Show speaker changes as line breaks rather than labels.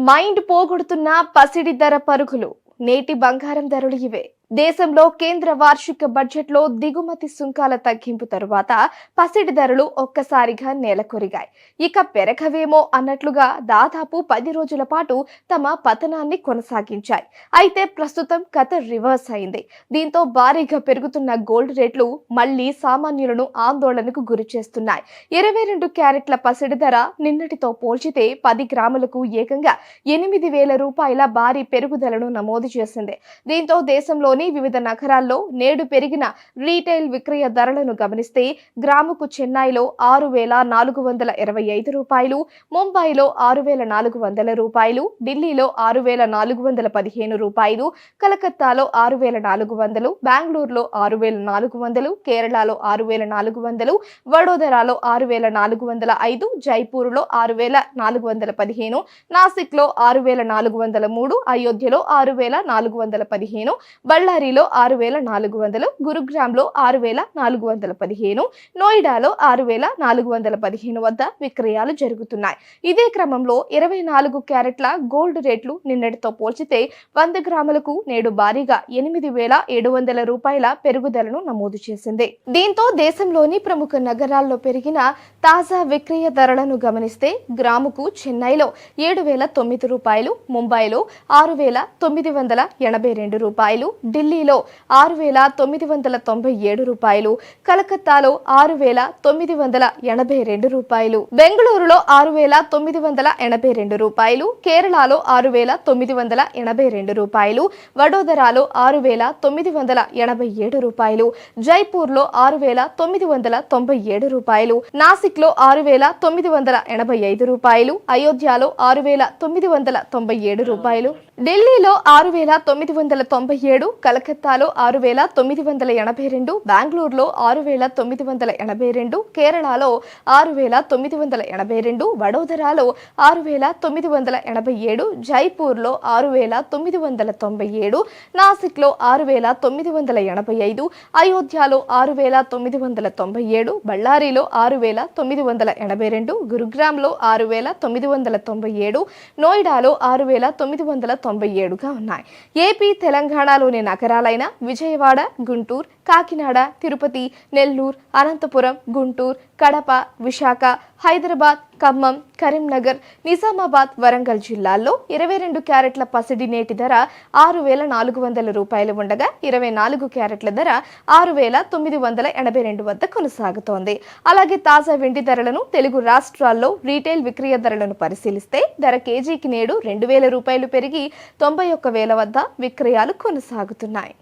Mind పోగొడుతున్న పసిడి ధర పరుగులు నేటి బంగారం ధరలు ఇవే. దేశంలో కేంద్ర వార్షిక బడ్జెట్లో దిగుమతి సుంకాల తగ్గింపు తరువాత పసిడి ధరలు ఒక్కసారిగా నేలకొరిగాయి. ఇక పెరగవేమో అన్నట్లుగా దాదాపు 10 రోజుల పాటు తమ పతనాన్ని కొనసాగించాయి. అయితే ప్రస్తుతం కథ రివర్స్ అయింది. దీంతో భారీగా పెరుగుతున్న గోల్డ్ రేట్లు మళ్లీ సామాన్యులను ఆందోళనకు గురిచేస్తున్నాయి. 22 క్యారెట్ల పసిడి ధర నిన్నటితో పోల్చితే 10 గ్రాములకు ఏకంగా 8,000 రూపాయల భారీ పెరుగుదలను నమోదు చేసింది. దీంతో దేశంలో వివిధ నగరాల్లో నేడు పెరిగిన రీటైల్ విక్రయ ధరలను గమనిస్తే గ్రాముకు చెన్నైలో 6,425 రూపాయలు, ముంబైలో 6,400 రూపాయలు, ఢిల్లీలో 6,415 రూపాయలు, కలకత్తాలో 6,400, బెంగళూరులో 6,400, కేరళలో 6,400, వడోదరాలో 6,405, జైపూర్లో 6,415, నాసిక్లో 6,403, అయోధ్యలో 6,415, బళ్ళారిలో 6,400, గురుగ్రామ్లో 6,415, నోయిడాలో 6,415 వద్ద విక్రయాలు జరుగుతున్నాయి. ఇదే క్రమంలో 24 క్యారెట్ల గోల్డ్ రేట్లు నిన్నటితో పోల్చితే 100 గ్రాములకు నేడు భారీగా 8,700 రూపాయల పెరుగుదలను నమోదు చేసింది. దీంతో దేశంలోని ప్రముఖ నగరాల్లో పెరిగిన తాజా విక్రయ ధరలను గమనిస్తే గ్రాముకు చెన్నైలో 7,009 రూపాయలు, ముంబైలో 6,982 రూపాయలు, ఢిల్లీలో 6,997 రూపాయలు, కలకత్తాలో 6,982 రూపాయలు, బెంగళూరులో 6,982 రూపాయలు, కేరళలో 6,982 రూపాయలు, వడోదరాలో 6,987 రూపాయలు, జైపూర్లో 6,997 రూపాయలు, నాసిక్లో 6,985 రూపాయలు, అయోధ్యలో 6,997 రూపాయలు, ఢిల్లీలో 6,997, కలకత్తాలో 6,982, బెంగళూరులో 6,982, కేరళలో 6,982, వడోదరాలో 6,987, జైపూర్లో 6,997, నాసిక్లో 6,985, అయోధ్యలో 6,997, బళ్ళారిలో 6,982, గురుగ్రామ్లో 6,997, నోయిడాలో 6,997గా ఉన్నాయి. ఏపీ, తెలంగాణలోని నగరాలైన విజయవాడ, గుంటూరు, కాకినాడ, తిరుపతి, నెల్లూరు, అనంతపురం, గుంటూరు, కడప, విశాఖ, హైదరాబాద్, ఖమ్మం, కరీంనగర్, నిజామాబాద్, వరంగల్ జిల్లాల్లో 22 క్యారెట్ల పసిడి నేటి ధర 6,400 రూపాయలు ఉండగా 24 క్యారెట్ల ధర 6,982 వద్ద కొనసాగుతోంది. అలాగే తాజా వెండి ధరలను తెలుగు రాష్ట్రాల్లో రీటైల్ విక్రయ ధరలను పరిశీలిస్తే ధర కేజీకి నేడు 2,000 రూపాయలు పెరిగి 91,000 వద్ద విక్రయాలు కొనసాగుతున్నాయి.